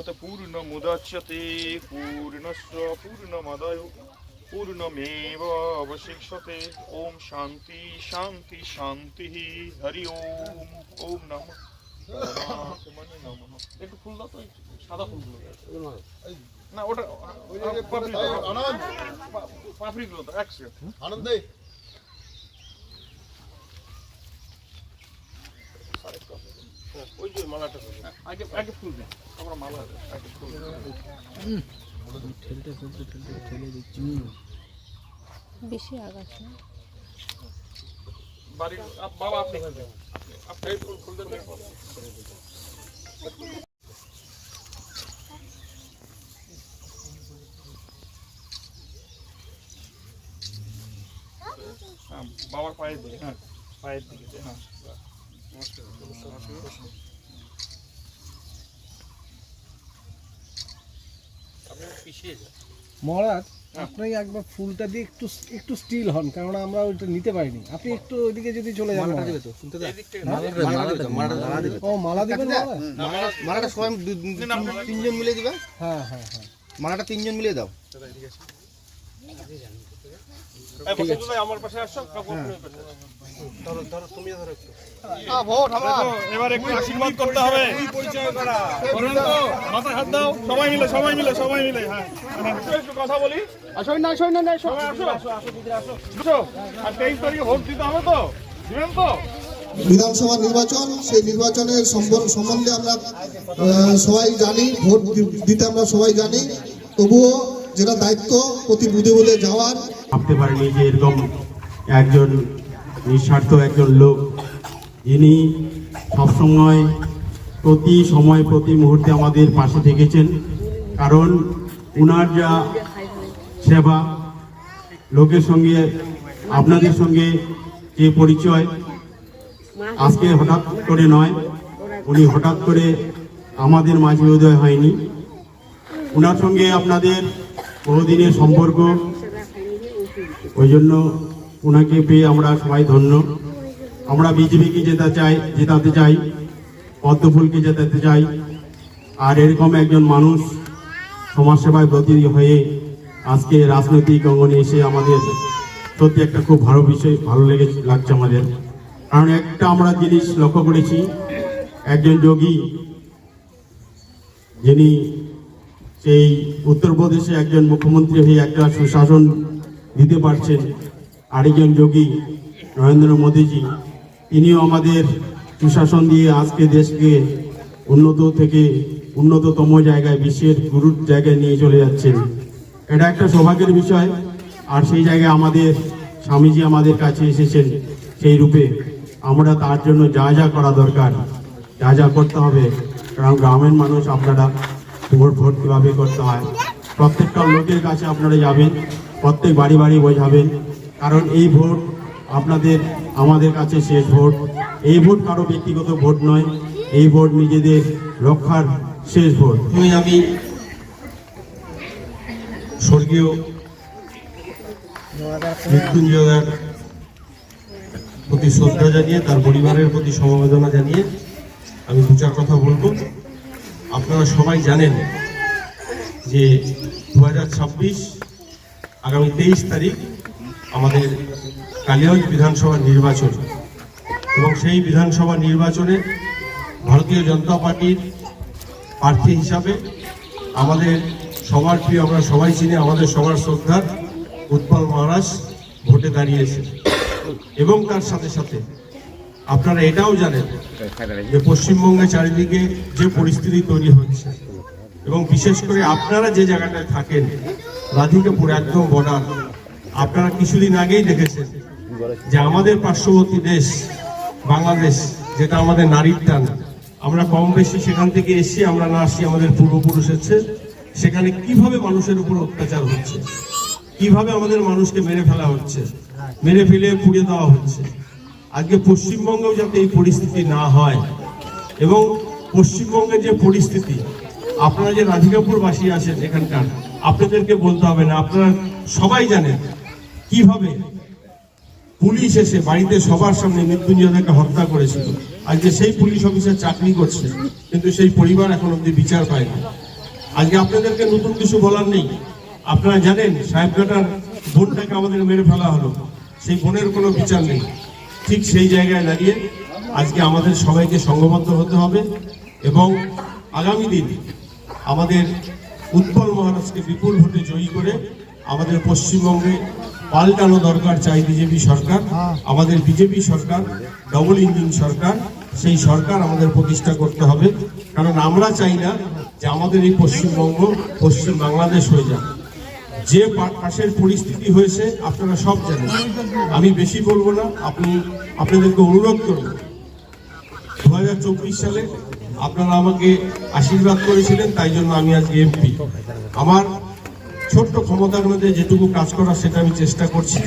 पूर्णात् पूर्णमुदच्यते पूर्णस्य पूर्णमादाय पूर्णमेवावशिष्यते। ओम शांति शांति शांति। हरि ओम। ओम नमः परमात्मने नमः। एक फूल दाও তো, সাদা ফুলগুলো না, ওটা পাপড়িগুলো তো একসাথে। আনন্দ দে ওই যে মালাটা আগে আগে ফুল দে, আমরা মালা আগে ফুল ঠেলতে ঠেলতে ঠেলতে ঠেলে দিচ্ছি। বেশি আগাছ না বাড়ি। বাবা আপনি এই ফুল ফুল দেন। হ্যাঁ বাবার পায়ে দে। হ্যাঁ পায়ের দিকে দে। হ্যাঁ মহারাজ আপনি একবার ফুলটা দিয়ে একটু একটু স্টিল হন, কারণ আমরা ওইটা নিতে পারিনি। আপনি একটু ওইদিকে যদি চলে যান। ও মালা দিবেন? মালাটা সবাই তিনজন মিলে দিবা। হ্যাঁ হ্যাঁ হ্যাঁ, মালাটা তিনজন মিলে দাও। আমার পাশে আসো। এবার একটু আশীর্বাদ করতে হবে। মাথায় হাত দাও, সবাই মিলে সবাই মিলে সবাই মিলে। হ্যাঁ একটু কথা বলি। আসো না আসো না আসো আসো আসো। আর 23 তারিখে ভোট দিতে হবে তো, দিবেন তো? বিধানসভা নির্বাচন, সেই নির্বাচনের সম্বন্ধে আমরা সবাই জানি, ভোট দিতে আমরা সবাই জানি। তবুও যেটা দায়িত্ব প্রতি বুধে বুধে যাওয়ার, ভাবতে পারিনি যে এরকম একজন নিঃস্বার্থ একজন লোক, যিনি সবসময় প্রতি সময় প্রতি মুহূর্তে আমাদের পাশে থেকেছেন। কারণ উনার যা সেবা, লোকের সঙ্গে আপনাদের সঙ্গে যে পরিচয় আজকে হঠাৎ করে নয়, উনি হঠাৎ করে আমাদের মাঝে উদয় হয়নি। উনার সঙ্গে আপনাদের বহুদিনের সম্পর্ক, ওই জন্য ওনাকে পেয়ে আমরা সবাই ধন্য। আমরা বিজেপিকে জেতাতে চাই, পদ্মফুলকে জেতাতে চাই। আর এরকম একজন মানুষ সমাজসেবায় ব্রতী হয়ে আজকে রাজনৈতিক অঙ্গনে এসে আমাদের সত্যি একটা খুব ভালো বিষয়, ভালো লাগছে আমাদের। কারণ একটা আমরা জিনিস লক্ষ্য করেছি, একজন যোগী যিনি সেই উত্তরপ্রদেশে একজন মুখ্যমন্ত্রী হয়ে একটা সুশাসন দিতে পারছেন, আরেকজন যোগী নরেন্দ্র মোদীজি, তিনিও আমাদের সুশাসন দিয়ে আজকে দেশকে উন্নত থেকে উন্নততম জায়গায়, বিশ্বের গুরুর জায়গায় নিয়ে চলে যাচ্ছেন। এটা একটা সৌভাগ্যের বিষয়। আর সেই জায়গায় আমাদের স্বামীজি আমাদের কাছে এসেছেন, সেই রূপে আমরা তার জন্য যা যা করা দরকার, যা যা করতে হবে। কারণ গ্রামের মানুষ, আপনারা ভোট কীভাবে করতে হয় প্রত্যেকটা লোকের কাছে আপনারা যাবেন, প্রত্যেক বাড়ি বাড়ি বোঝাবেন। কারণ এই ভোট আপনাদের আমাদের কাছে শেষ ভোট। এই ভোট কারো ব্যক্তিগত ভোট নয়, এই ভোট নিজেদের রক্ষার শেষ ভোট। আমি স্বর্গীয় মৃত্যুঞ্জয়ের প্রতি শ্রদ্ধা জানিয়ে, তার পরিবারের প্রতি সমবেদনা জানিয়ে আমি দু চার কথা বলবো। আপনারা সবাই জানেন যে 2026 আগামী 23 তারিখ আমাদের কালিয়াগঞ্জ বিধানসভা নির্বাচন, এবং সেই বিধানসভা নির্বাচনে ভারতীয় জনতা পার্টির প্রার্থী হিসাবে আমাদের সবার প্রিয়, আমরা সবাই চিনি, আমাদের সবার শ্রদ্ধার উৎপল মহারাজ ভোটে দাঁড়িয়েছে। এবং তার সাথে সাথে আপনারা এটাও জানেন যে পশ্চিমবঙ্গে চারিদিকে যে পরিস্থিতি তৈরি হচ্ছে, এবং বিশেষ করে আপনারা যে জায়গাটায় থাকেন, রাধিকাপুর একদম বর্ডার, আপনারা কিছুদিন আগেই দেখেছেন যে আমাদের পার্শ্ববর্তী দেশ বাংলাদেশ, যেটা আমাদের নারীর টান, আমরা কম বেশি সেখান থেকে এসে আমরা না আসি, আমাদের পূর্বপুরুষ এসেছে, সেখানে কিভাবে মানুষের উপর অত্যাচার হচ্ছে, কিভাবে আমাদের মানুষকে মেরে ফেলা হচ্ছে, মেরে ফেলে পুড়িয়ে দেওয়া হচ্ছে। আজকে পশ্চিমবঙ্গেও যাতে এই পরিস্থিতি না হয়, এবং পশ্চিমবঙ্গের যে পরিস্থিতি, আপনারা যে রাধিকাপুরবাসী আছেন এখানকার, আপনাদেরকে বলতে হবে না, আপনারা সবাই জানেন কিভাবে পুলিশ এসে বাড়িতে সবার সামনে মৃত্যুঞ্জয়কে হত্যা করেছিল। আজকে সেই পুলিশ অফিসার চাকরি করছে, কিন্তু সেই পরিবার এখন অব্দি বিচার পায়নি। আজকে আপনাদেরকে নতুন কিছু বলার নেই। আপনারা জানেন সাহেবঘাটার বোনটাকে আমাদের মেরে ফেলা হলো, সেই বোনের কোনো বিচার নেই। ঠিক সেই জায়গায় দাঁড়িয়ে আজকে আমাদের সবাইকে সংঘবদ্ধ হতে হবে এবং আগামী দিন আমাদের উৎপল মহারাজকে বিপুল ভোটে জয়ী করে আমাদের পশ্চিমবঙ্গে পাল্টানো দরকার চাই বিজেপি সরকার। আমাদের বিজেপি সরকার ডবল ইঞ্জিন সরকার, সেই সরকার আমাদের প্রতিষ্ঠা করতে হবে। কারণ আমরা চাই না যে আমাদের এই পশ্চিমবঙ্গ পশ্চিম বাংলাদেশ হয়ে যাক। যে পাশের পরিস্থিতি হয়েছে আপনারা সব জানেন, আমি বেশি বলবো না। আপনাদেরকে অনুরোধ করব, 2024 সালে আপনারা আমাকে আশীর্বাদ করেছিলেন, তাই জন্য আমি আজকে এমপি। আমার ছোট্ট ক্ষমতার মধ্যে যেটুকু কাজ করার সেটা আমি চেষ্টা করছি।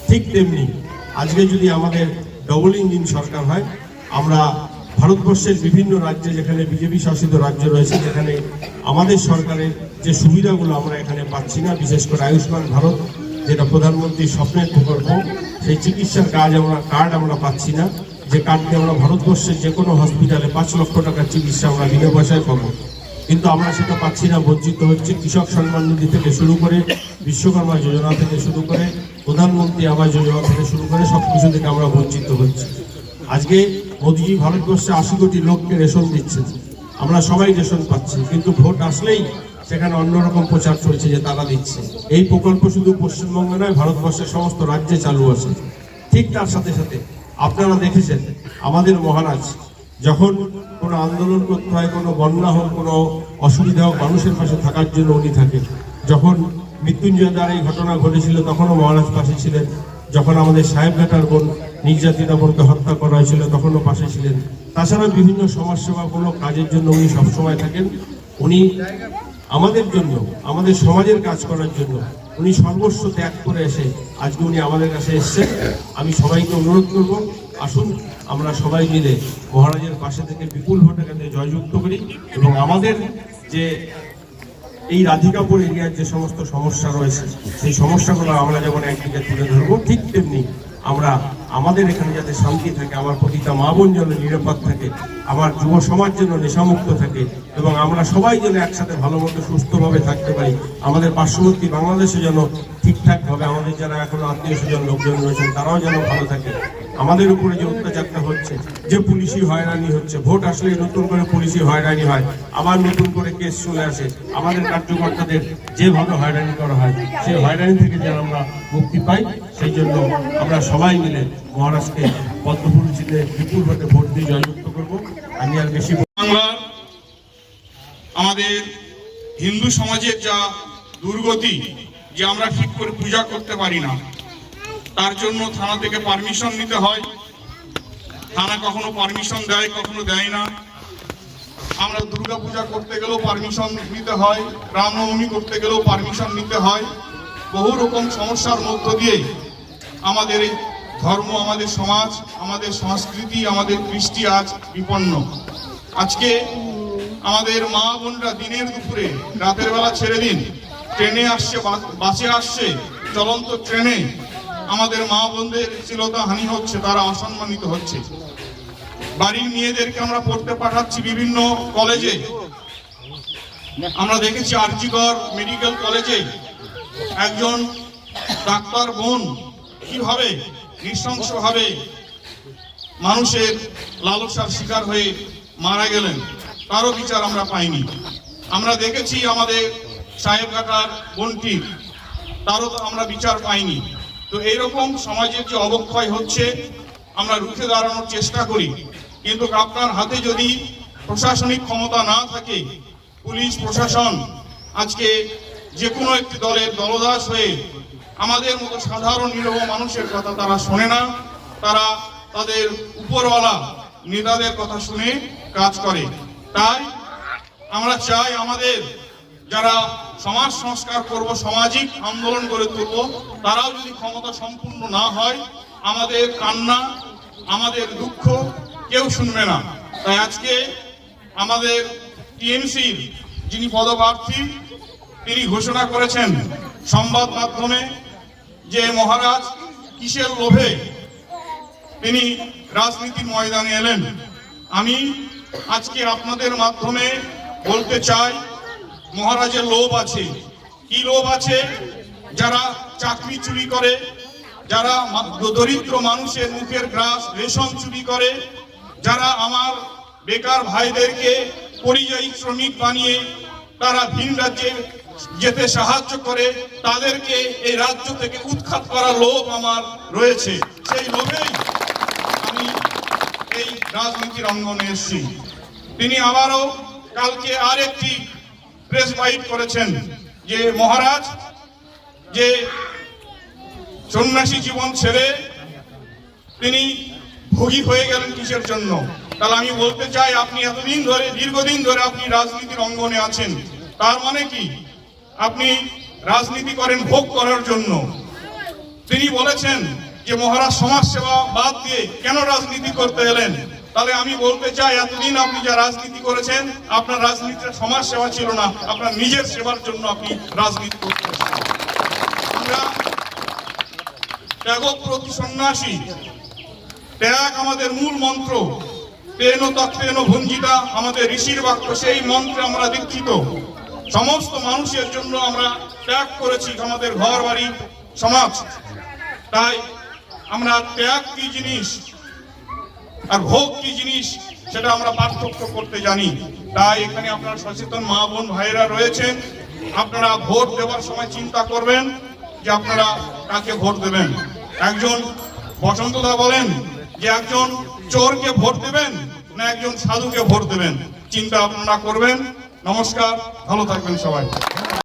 ঠিক তেমনি আজকে যদি আমাদের ডবল ইঞ্জিন সরকার হয়, আমরা ভারতবর্ষের বিভিন্ন রাজ্যে যেখানে বিজেপি শাসিত রাজ্য রয়েছে, যেখানে আমাদের সরকারের যে সুবিধাগুলো আমরা এখানে পাচ্ছি না, বিশেষ করে আয়ুষ্মান ভারত যেটা প্রধানমন্ত্রীর স্বপ্নের প্রকল্প, সেই চিকিৎসার কার্ড আমরা পাচ্ছি না, যে কার্ড দিয়ে আমরা ভারতবর্ষের যে কোনো হসপিটালে 5 লক্ষ টাকার চিকিৎসা আমরা বিনা পয়সায় পাবো, কিন্তু আমরা সেটা পাচ্ছি না, বঞ্চিত হচ্ছে। কৃষক সম্মান নিধি থেকে শুরু করে বিশ্বকর্মা যোজনা থেকে শুরু করে প্রধানমন্ত্রী আবাস যোজনা থেকে শুরু করে সবকিছু থেকে আমরা বঞ্চিত হচ্ছি। আজকে মোদীজি ভারতবর্ষে 80 কোটি লোককে রেশন দিচ্ছে, আমরা সবাই রেশন পাচ্ছি, কিন্তু ভোট আসলেই সেখানে অন্যরকম প্রচার চলছে যে তারা দিচ্ছে। এই প্রকল্প শুধু পশ্চিমবঙ্গে নয়, ভারতবর্ষের সমস্ত রাজ্যে চালু আছে। ঠিক তার সাথে সাথে আপনারা দেখেছেন আমাদের মহারাজ যখন কোনো আন্দোলন করতে হয়, কোনো বন্যা হোক, কোনো অসুবিধা হোক, মানুষের পাশে থাকার জন্য উনি থাকেন। যখন মৃত্যুঞ্জয় দ্বার এই ঘটনা ঘটেছিল তখনও মহারাজ পাশে ছিলেন। যখন আমাদের সাহেবঘাটার বোন নির্যাতিতা বোনকে হত্যা করা হয়েছিল তখনও পাশে ছিলেন। তাছাড়া বিভিন্ন সমাজসেবা কোনো কাজের জন্য উনি সবসময় থাকেন। উনি আমাদের জন্য, আমাদের সমাজের কাজ করার জন্য উনি সর্বস্ব ত্যাগ করে এসে আজকে উনি আমাদের কাছে এসেছেন। আমি সবাইকে অনুরোধ করব, আসুন আমরা সবাই মিলে মহারাজের পাশে থেকে বিপুল ভোটে জয়যুক্ত করি এবং আমাদের যে এই রাধিকাপুর এরিয়ার যে সমস্ত সমস্যা রয়েছে সেই সমস্যাগুলো আমরা যেমন একদিকে তুলে ধরবো, ঠিক তেমনি আমরা আমাদের এখানে যাতে শান্তি থাকে, আমার প্রতিটা মা বোন যেন নিরাপদ থাকে, আমার যুব সমাজ যেন নেশামুক্ত থাকে এবং আমরা সবাই যেন একসাথে ভালো মতো সুস্থভাবে থাকতে পারি। আমাদের পার্শ্ববর্তী বাংলাদেশে যেন ঠিকঠাকভাবে আমাদের যারা এখনো আত্মীয় স্বজন লোকজন রয়েছেন তারাও যেন ভালো থাকে। আমাদের উপরে যে অত্যাচারটা হচ্ছে, যে পুলিশি হয়রানি হচ্ছে, ভোট আসলে নতুন করে পুলিশি হয়রানি হয়, আবার নতুন করে কেস চলে আসে, আমাদের কার্যকর্তাদের যেভাবে হয়রানি করা হয় সেই হয়রানি থেকে যেন আমরা মুক্তি পাই, সেই জন্য আমরা সবাই মিলে মহারাজকে পদ্মফুল চিহ্নে বিপুল ভোটে ভোট দিয়ে জয়যুক্ত করবো। আমি আর বেশি বাংলার আমাদের হিন্দু সমাজের যা দুর্গতি যে আমরা ঠিক করে পূজা করতে পারি না, তার জন্য থানা থেকে পারমিশন নিতে হয়। থানা কখনো পারমিশন দেয়, কখনো দেয় না। আমরা দুর্গা পূজা করতে গেলেও পারমিশন নিতে হয়, রামনবমী করতে গেলেও পারমিশন নিতে হয়। বহু রকম সমস্যার মধ্য দিয়ে আমাদের এই ধর্ম, আমাদের সমাজ, আমাদের সংস্কৃতি, আমাদের কৃষ্টি আজ বিপন্ন। আজকে আমাদের মা বোনরা দিনের দুপুরে, রাতের বেলা ছেড়ে দিন, ট্রেনে আসছে, বাসে আসছে, চলন্ত ট্রেনে আমাদের মা বোনদের শ্লীলতা হানি হচ্ছে, তারা অসম্মানিত হচ্ছে। বাড়ির মেয়েদেরকে আমরা পড়তে পাঠাচ্ছি বিভিন্ন কলেজে। আমরা দেখেছি আরজিকর মেডিকেল কলেজে একজন ডাক্তার বোন কিভাবে নৃশংসভাবে মানুষের লালসার শিকার হয়ে মারা গেলেন, তারও বিচার আমরা পাইনি। আমরা দেখেছি আমাদের সাহেবঘাটার বোনটির, তারও আমরা বিচার পাইনি। তো এইরকম সমাজের যে অবক্ষয় হচ্ছে আমরা রুখে দাঁড়ানোর চেষ্টা করি, কিন্তু আপনার হাতে যদি প্রশাসনিক ক্ষমতা না থাকে, পুলিশ প্রশাসন আজকে যে কোনো একটি দলের দলদাস হয়ে আমাদের মতো সাধারণ নিরহ মানুষের কথা তারা শোনে না, তারা তাদের উপরওয়ালা নেতাদের কথা শুনে কাজ করে। তাই আমরা চাই আমাদের যারা সমাজ সংস্কার করব, সামাজিক আন্দোলন গড়ে তুলব, তারাও যদি ক্ষমতা সম্পূর্ণ না হয় আমাদের কান্না, আমাদের দুঃখ কেউ শুনবে না। তাই আজকে আমাদের টিএমসির যিনি পদপ্রার্থী তিনি ঘোষণা করেছেন সংবাদ মাধ্যমে যে মহারাজ কিসের লোভে তিনি রাজনীতির ময়দানে এলেন। আমি আজকে আপনাদের মাধ্যমে বলতে চাই, মহারাজের লোভ আছে। কি লোভ আছে? যারা চাকরি চুরি করে, যারা দরিদ্র মানুষের মুখের গ্রাস রেশম চুরি করে, যারা আমার বেকার ভাইদেরকে পরিযায়ী শ্রমিক বানিয়ে তারা ভিন রাজ্যে যেতে সাহায্য করে, তাদেরকে এই রাজ্য থেকে উৎখাত করার লোভ আমার রয়েছে। সেই লোভেই আমি এই রাজনীতির অঙ্গনে এসেছি। তিনি আবারও কালকে আরেকটি প্রেস বাইট করেছেন যে মহারাজ যে সন্ন্যাসী জীবন ছেড়ে তিনি ভোগী হয়ে গেলেন কিসের জন্য। তাহলে আমি বলতে চাই, আপনি এতদিন ধরে, দীর্ঘদিন ধরে আপনি রাজনীতির অঙ্গনে আছেন, তার মানে কি আপনি রাজনীতি করেন ভোগ করার জন্য। তিনি বলেছেন যে মহারাজ সমাজ সেবা বাদ দিয়ে কেন রাজনীতি করতে এলেন। তাহলে আমি বলতে চাই, এতদিন আপনি যা রাজনীতি করেছেন, আপনার রাজনীতির সমাজ সেবা ছিল না, আপনার নিজের সেবার জন্য আপনি রাজনীতি করতেন। আমরা ত্যাগপ্রতি সন্ন্যাসী, ত্যাগ আমাদের মূল মন্ত্র, তেন তত্ত্বেন ভঞ্জিতা আমাদের ঋষির বাক্য, সেই মন্ত্রে আমরা দীক্ষিত। সমস্ত মানুষের জন্য আমরা ত্যাগ করেছি, আমাদের ঘর বাড়ি সমাজ। তাই আমরা ত্যাগ কি জিনিস আর ভোগ কি জিনিস সেটা আমরা পার্থক্য করতে জানি। তাই এখানে আপনারা সচেতন মা বোন ভাইরা রয়েছেন, আপনারা ভোট দেওয়ার সময় চিন্তা করবেন যে আপনারা কাকে ভোট দেবেন। একজন বসন্তদা বলেন যে একজন চোরকে ভোট দেবেন না একজন সাধুকে ভোট দেবেন, চিন্তা আপনারা করবেন। নমস্কার, ভালো থাকবেন সবাই।